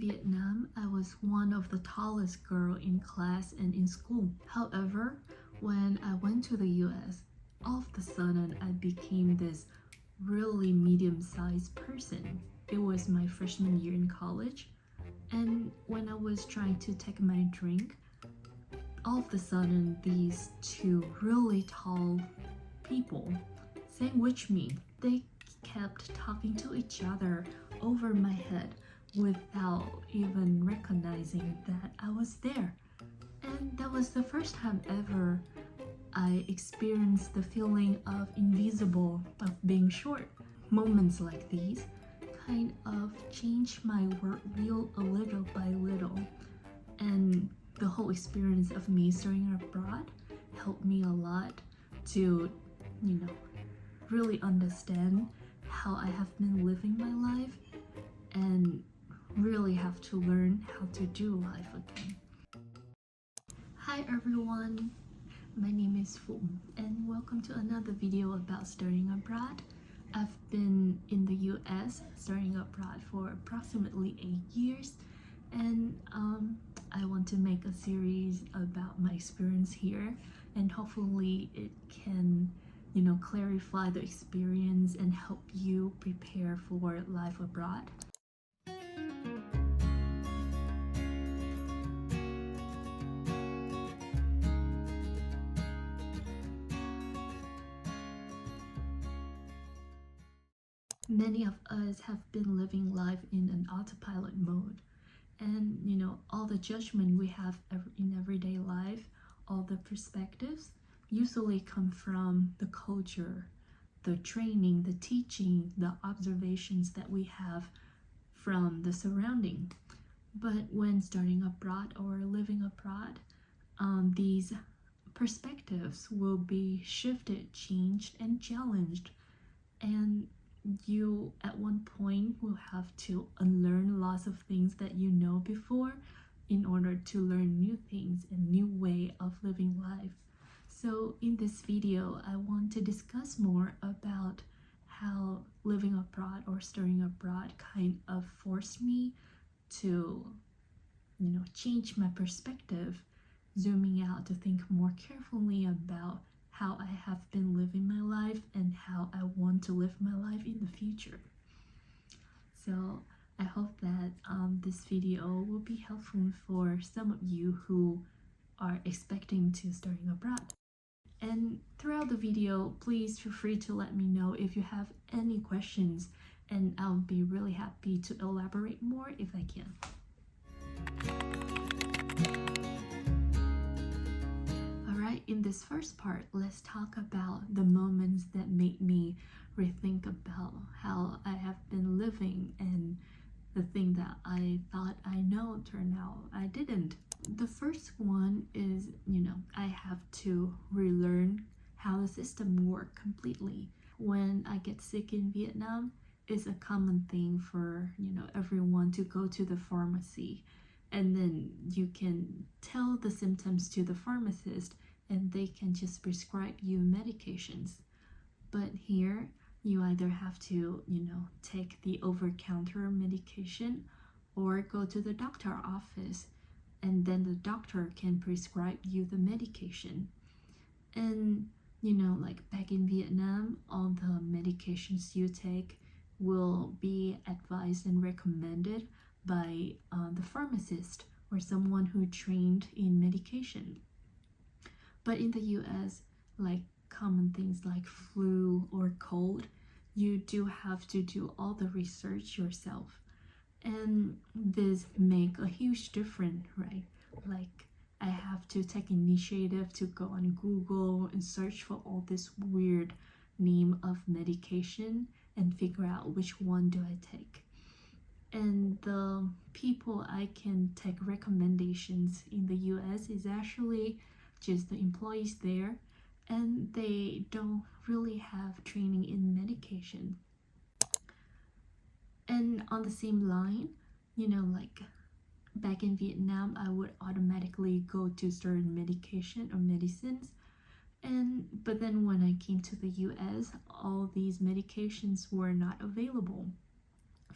Vietnam, I was one of the tallest girl in class and in school. However, when I went to the US, all of a sudden I became this really medium-sized person. It was my freshman year in college, and when I was trying to take my drink, all of a sudden these two really tall people sandwiched me. They kept talking to each other over my head without even recognizing that I was there. And that was the first time ever I experienced the feeling of invisible, of being short. Moments like these kind of changed my worldview a little by little, and the whole experience of me studying abroad helped me a lot to, really understand how I have been living my life and really have to learn how to do life again. Hi everyone, my name is Phung and welcome to another video about studying abroad. I've been in the US studying abroad for approximately 8 years, and I want to make a series about my experience here, and hopefully it can clarify the experience and help you prepare for life abroad. Many of us have been living life in an autopilot mode, and all the judgment we have in everyday life, all the perspectives usually come from the culture, the training, the teaching, the observations that we have from the surrounding. But when studying abroad or living abroad, these perspectives will be shifted, changed, and challenged, and you at one point will have to unlearn lots of things that you know before in order to learn new things and new way of living life. So in this video, I want to discuss more about how living abroad or studying abroad kind of forced me to change my perspective, zooming out to think more carefully about how I have been living my life and how I want to live my life in the future. So I hope that this video will be helpful for some of you who are expecting to studying abroad. And throughout the video, please feel free to let me know if you have any questions, and I'll be really happy to elaborate more if I can. In this first part, let's talk about the moments that made me rethink about how I have been living, and the thing that I thought I know turned out I didn't. The first one is, I have to relearn how the system works completely. When I get sick in Vietnam, it's a common thing for, everyone to go to the pharmacy, and then you can tell the symptoms to the pharmacist and they can just prescribe you medications. But here, you either have to, take the over-counter medication or go to the doctor office, and then the doctor can prescribe you the medication. And, like back in Vietnam, all the medications you take will be advised and recommended by the pharmacist or someone who trained in medication. But in the US, like common things like flu or cold, you do have to do all the research yourself. And this make a huge difference, right? Like I have to take initiative to go on Google and search for all this weird name of medication and figure out which one do I take. And the people I can take recommendations in the US is actually just the employees there, and they don't really have training in medication. And on the same line, like back in Vietnam, I would automatically go to certain medication or medicines, but then when I came to the US, all these medications were not available.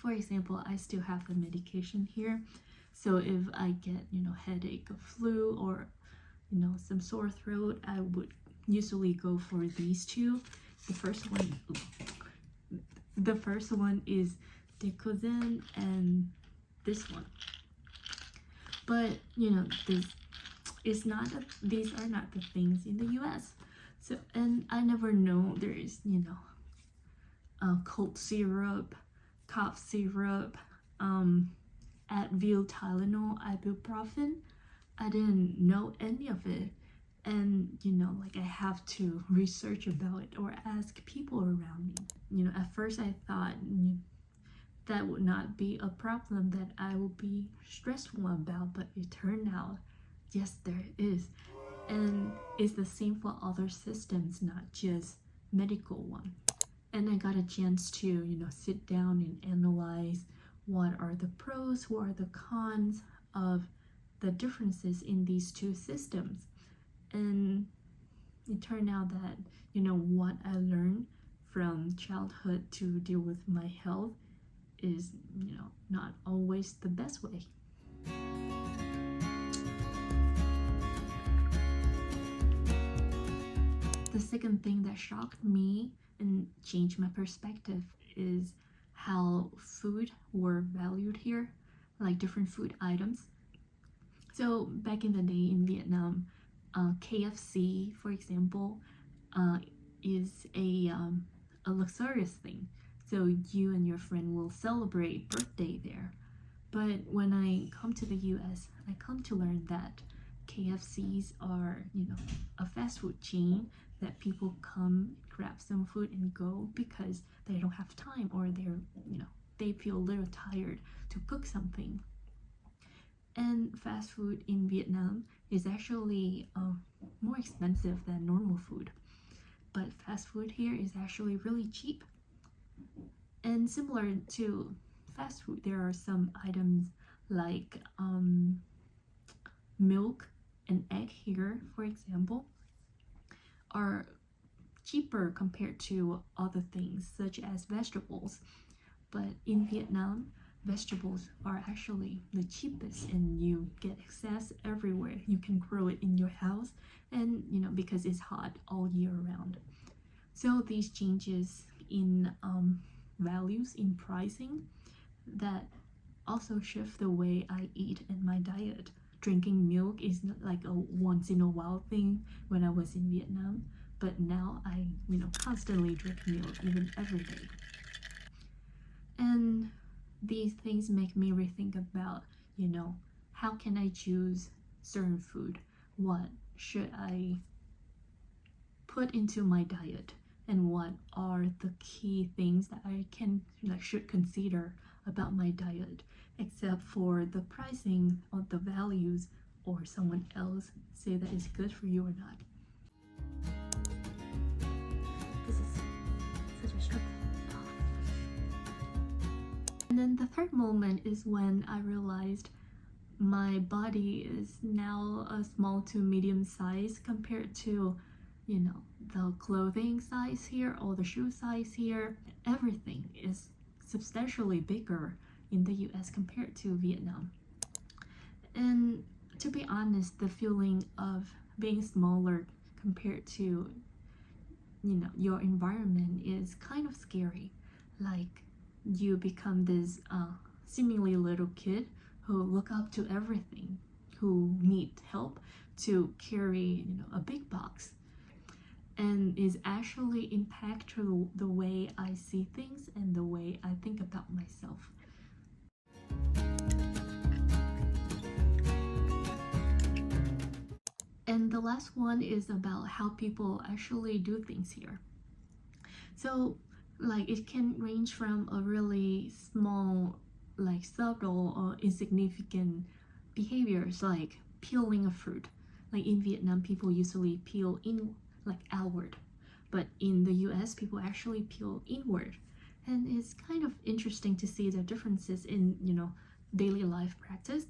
For example, I still have the medication here, so if I get, headache or flu, or some sore throat, I would usually go for these two. The first one is Decozen, and this one. But these are not the things in the US. So, and I never know there is, cold syrup, cough syrup, Advil, Tylenol, ibuprofen. I didn't know any of it. And, I have to research about it or ask people around me. At first I thought that would not be a problem that I would be stressful about, but it turned out, yes, there is. And it's the same for other systems, not just medical one. And I got a chance to, sit down and analyze what are the pros, what are the cons of the differences in these two systems. And it turned out that, what I learned from childhood to deal with my health is, not always the best way. The second thing that shocked me and changed my perspective is how food were valued here, like different food items. So back in the day in Vietnam, KFC, for example, is a luxurious thing. So you and your friend will celebrate birthday there. But when I come to the US, I come to learn that KFCs are, a fast food chain that people come, grab some food and go because they don't have time, or they feel a little tired to cook something. And fast food in Vietnam is actually more expensive than normal food. But fast food here is actually really cheap. And similar to fast food, there are some items like milk and egg here, for example, are cheaper compared to other things such as vegetables. But in Vietnam, vegetables are actually the cheapest, and you get access everywhere. You can grow it in your house, and because it's hot all year round. So these changes in values, in pricing, that also shift the way I eat and my diet. Drinking milk is not like a once in a while thing when I was in Vietnam, but now I constantly drink milk, even every day. And these things make me rethink about, how can I choose certain food? What should I put into my diet? And what are the key things that I should consider about my diet, except for the pricing or the values, or someone else say that it's good for you or not. This is such a struggle. And then the third moment is when I realized my body is now a small to medium size compared to, the clothing size here or the shoe size here. Everything is substantially bigger in the US compared to Vietnam. And to be honest, the feeling of being smaller compared to, your environment is kind of scary. Like, you become this seemingly little kid who look up to everything, who need help to carry, a big box, and is actually impact the way I see things and the way I think about myself. And the last one is about how people actually do things here. So, it can range from a really small, subtle or insignificant behaviors, like peeling a fruit. Like in Vietnam, people usually peel outward, but in the US, people actually peel inward. And it's kind of interesting to see the differences in, daily life practice.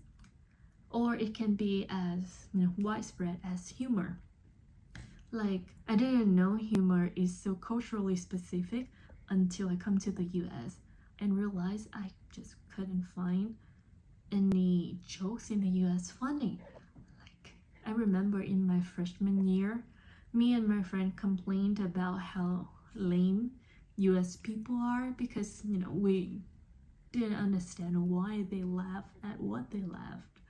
Or it can be as, widespread as humor. I didn't know humor is so culturally specific until I come to the US. and realized I just couldn't find any jokes in the US funny. Like, I remember in my freshman year, me and my friend complained about how lame US people are because, we didn't understand why they laughed at what they laughed.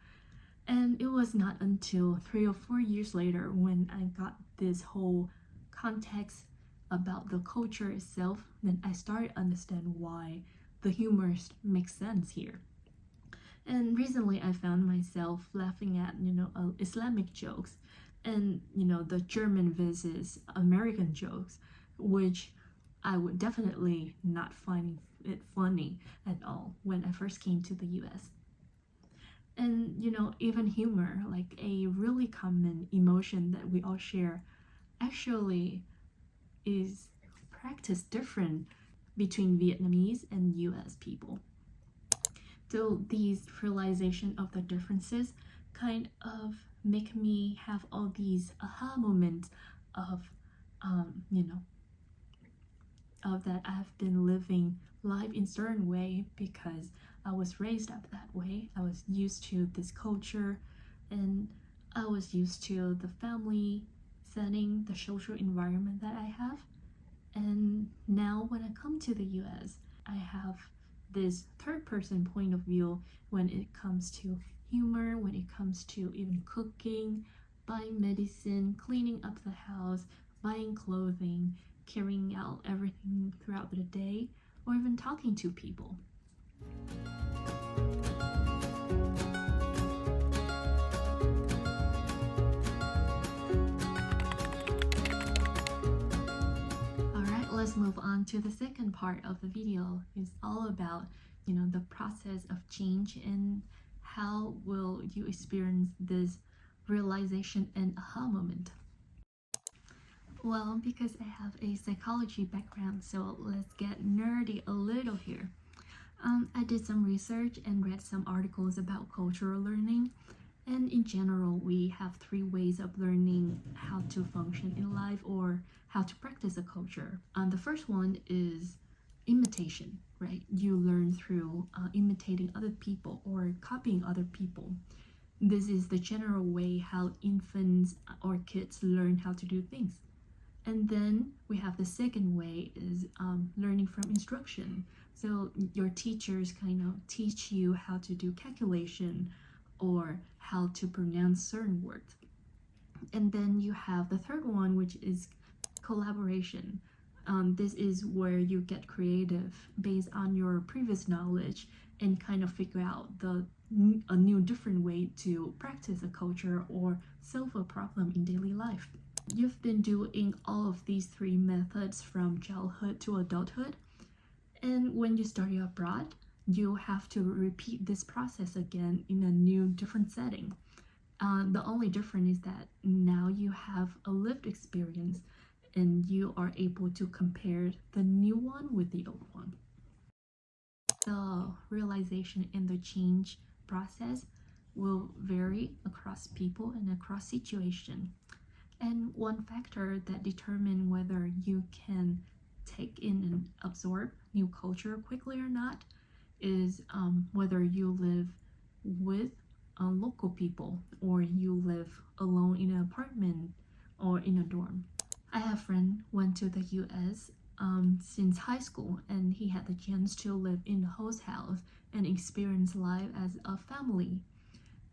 And it was not until 3 or 4 years later when I got this whole context about the culture itself that I started to understand why the humor makes sense here. And recently I found myself laughing at, Islamic jokes and, the German versus American jokes, which I would definitely not find it funny at all when I first came to the US. And, even humor, like a really common emotion that we all share, actually is practiced different between Vietnamese and US people. So these realization of the differences kind of make me have all these aha moments of, of that I've been living life in certain way because I was raised up that way. I was used to this culture and I was used to the family setting, the social environment that I have. And now when I come to the US, I have this third person point of view when it comes to humor, when it comes to even cooking, buying medicine, cleaning up the house, buying clothing, carrying out everything throughout the day, or even talking to people. Alright, let's move on to the second part of the video. It's all about, the process of change and how will you experience this realization and aha moment. Well, because I have a psychology background, so let's get nerdy a little here. I did some research and read some articles about cultural learning. And in general, we have 3 ways of learning how to function in life or how to practice a culture. The first one is imitation, right? You learn through imitating other people or copying other people. This is the general way how infants or kids learn how to do things. And then we have the second way is learning from instruction. So your teachers kind of teach you how to do calculation or how to pronounce certain words. And then you have the third one, which is collaboration. This is where you get creative based on your previous knowledge and kind of figure out a new different way to practice a culture or solve a problem in daily life. You've been doing all of these 3 methods from childhood to adulthood, and when you study abroad, you have to repeat this process again in a new different setting. The only difference is that now you have a lived experience and you are able to compare the new one with the old one. The realization and the change process will vary across people and across situation. And one factor that determines whether you can take in and absorb new culture quickly or not is whether you live with local people or you live alone in an apartment or in a dorm. I have a friend went to the US since high school, and he had the chance to live in the host house and experience life as a family.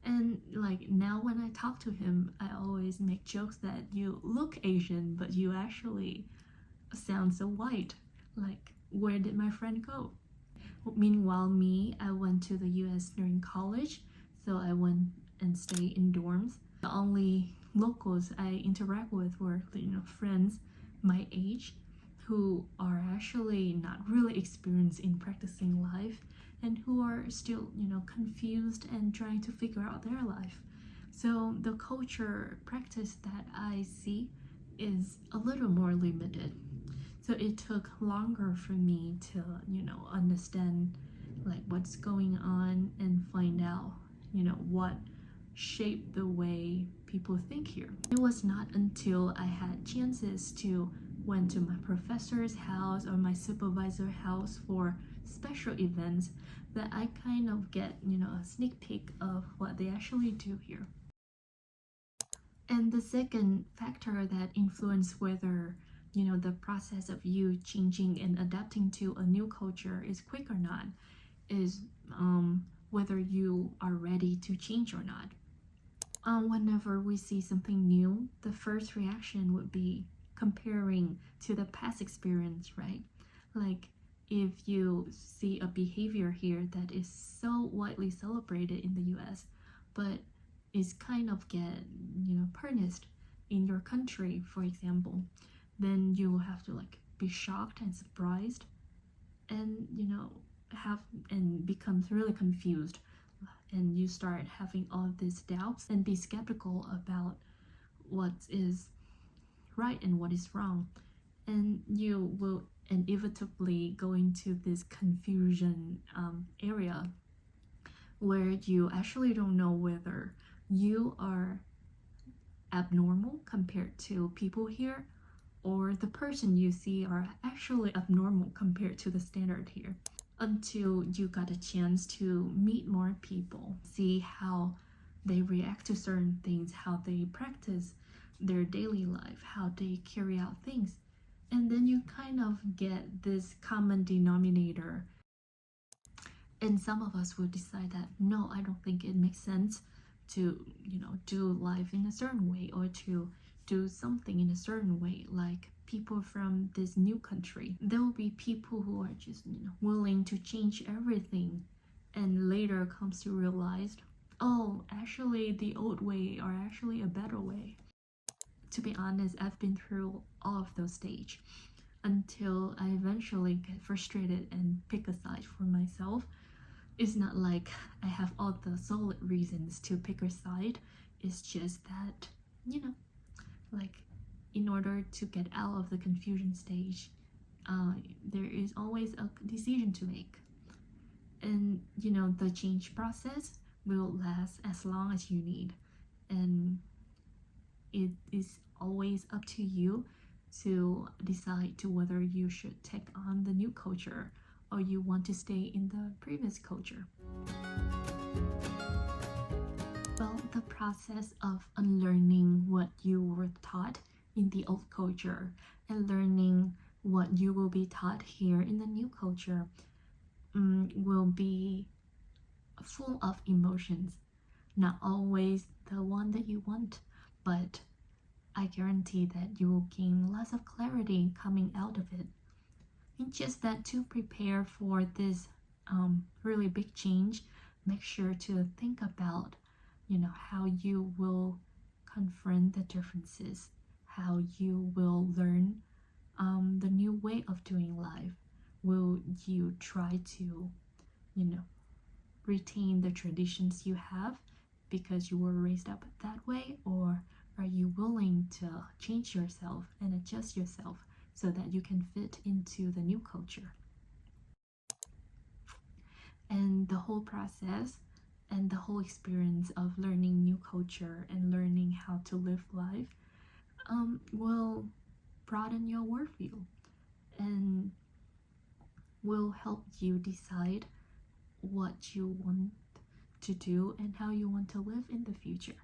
And like now when I talk to him, I always make jokes that you look Asian, but you actually sound so white. Like, where did my friend go? Meanwhile, me, I went to the US during college, so I went and stayed in dorms. The only locals I interact with were, friends my age who are actually not really experienced in practicing life and who are still, confused and trying to figure out their life. So the culture practice that I see is a little more limited. So it took longer for me to, understand like what's going on and find out, what shaped the way people think here. It was not until I had chances to went to my professor's house or my supervisor's house for special events that I kind of get, a sneak peek of what they actually do here. And the second factor that influence whether, the process of you changing and adapting to a new culture is quick or not is whether you are ready to change or not. Whenever we see something new, the first reaction would be comparing to the past experience, right? Like if you see a behavior here that is so widely celebrated in the US, but is kind of get, punished in your country, for example, then you will have to like be shocked and surprised and, have and becomes really confused, and you start having all these doubts and be skeptical about what is right and what is wrong, and you will inevitably go into this confusion area where you actually don't know whether you are abnormal compared to people here, or the person you see are actually abnormal compared to the standard here, until you got a chance to meet more people, see how they react to certain things, how they practice their daily life, how they carry out things. And then you kind of get this common denominator. And some of us will decide that, no, I don't think it makes sense to, do life in a certain way, or to do something in a certain way, like people from this new country. There will be people who are just, willing to change everything, and later comes to realize, oh, actually the old way are actually a better way. To be honest, I've been through all of those stages until I eventually get frustrated and pick a side for myself. It's not like I have all the solid reasons to pick a side. It's just that, like in order to get out of the confusion stage, there is always a decision to make. And, the change process will last as long as you need. And it is always up to you to decide to whether you should take on the new culture or you want to stay in the previous culture. Well, the process of unlearning what you were taught in the old culture and learning what you will be taught here in the new culture will be full of emotions. Not always the one that you want, but I guarantee that you will gain lots of clarity coming out of it. It's just that to prepare for this really big change, make sure to think about, how you will confront the differences, how you will learn the new way of doing life. Will you try to, retain the traditions you have because you were raised up that way, or are you willing to change yourself and adjust yourself so that you can fit into the new culture? And the whole process and the whole experience of learning new culture and learning how to live life will broaden your worldview and will help you decide what you want to do and how you want to live in the future.